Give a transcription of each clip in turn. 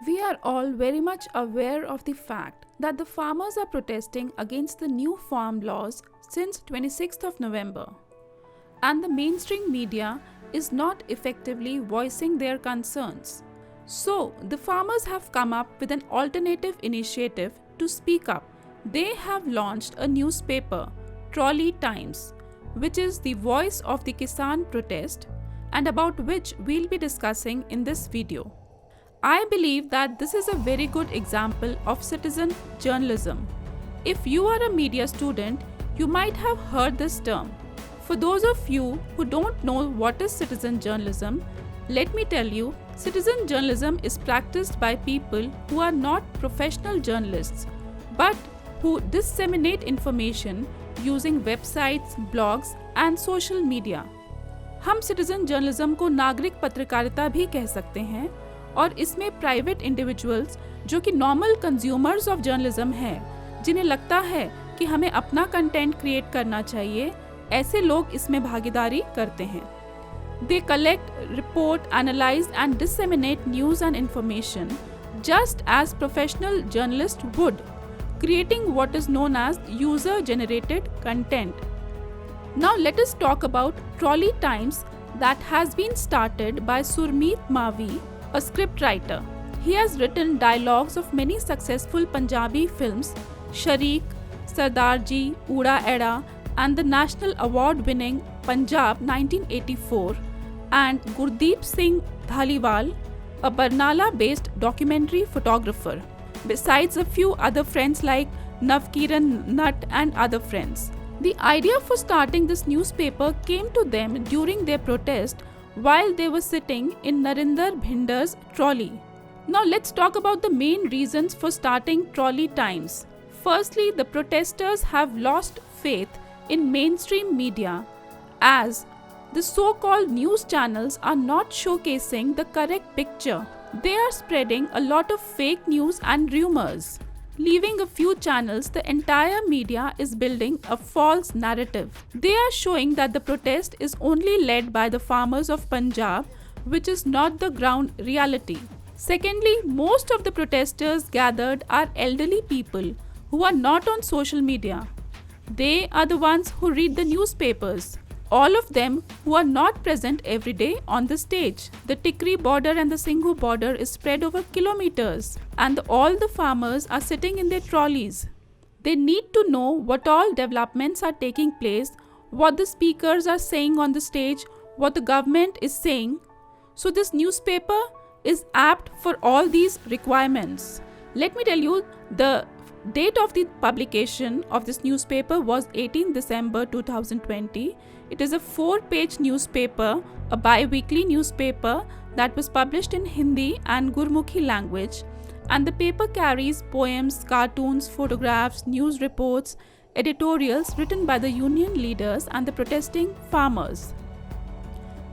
We are all very much aware of the fact that the farmers are protesting against the new farm laws since 26th of November, and the mainstream media is not effectively voicing their concerns. So, the farmers have come up with an alternative initiative to speak up. They have launched a newspaper, Trolley Times, which is the voice of the Kisan protest and about which we'll be discussing in this video. I believe that this is a very good example of citizen journalism. If you are a media student, you might have heard this term. For those of you who don't know what is citizen journalism, let me tell you, citizen journalism is practiced by people who are not professional journalists, but who disseminate information using websites, blogs and social media. हम citizen journalism को नागरिक पत्रकारिता भी कह सकते हैं और इसमें प्राइवेट इंडिविजुअल्स जो कि नॉर्मल कंज्यूमर्स ऑफ जर्नलिज्म हैं, जिन्हें लगता है कि हमें अपना कंटेंट क्रिएट करना चाहिए, ऐसे लोग इसमें भागीदारी करते हैं. They collect, report, analyze and disseminate news and information just as professional journalists would, creating what is known as user-generated content. Now let us talk about Trolley Times that has been started by Surmeet Mavi, a scriptwriter. He has written dialogues of many successful Punjabi films, Sharik, Sardarji, Uda Eda, and the national award-winning Punjab 1984, and Gurdeep Singh Dhaliwal, a Barnala-based documentary photographer, besides a few other friends like Navkiran Nutt and other friends. The idea for starting this newspaper came to them during their protest while they were sitting in Narinder Bhinder's trolley. Now let's talk about the main reasons for starting Trolley Times. Firstly, the protesters have lost faith in mainstream media as the so-called news channels are not showcasing the correct picture. They are spreading a lot of fake news and rumors. Leaving a few channels, the entire media is building a false narrative. They are showing that the protest is only led by the farmers of Punjab, which is not the ground reality. Secondly, most of the protesters gathered are elderly people who are not on social media. They are the ones who read the newspapers. All of them who are not present every day on the stage. The Tikri border and the Singhu border is spread over kilometers, and all the farmers are sitting in their trolleys. They need to know what all developments are taking place, what the speakers are saying on the stage, what the government is saying. So this newspaper is apt for all these requirements. Let me tell you, the date of the publication of this newspaper was 18 December 2020. It is a 4-page newspaper, a bi-weekly newspaper that was published in Hindi and Gurmukhi language, and the paper carries poems, cartoons, photographs, news reports, editorials written by the union leaders and the protesting farmers.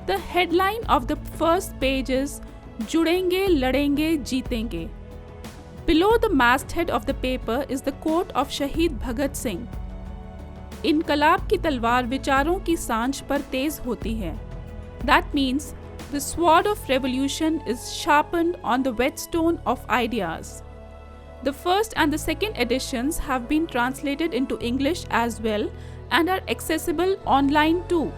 The headline of the first page is Judenge, Ladenge, Jeetenge. Below the masthead of the paper is the quote of Shahid Bhagat Singh. इनकलाब की तलवार विचारों की सांझ पर तेज होती है. That means the sword of revolution is sharpened on the whetstone of ideas. The first and the second editions have been translated into English as well and are accessible online too.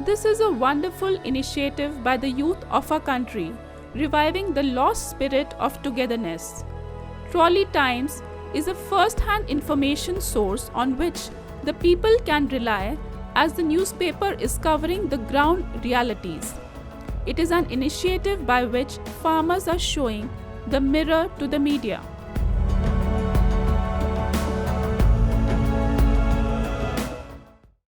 This is a wonderful initiative by the youth of our country, reviving the lost spirit of togetherness. Trolley Times is a first-hand information source on which the people can rely as the newspaper is covering the ground realities. It is an initiative by which farmers are showing the mirror to the media.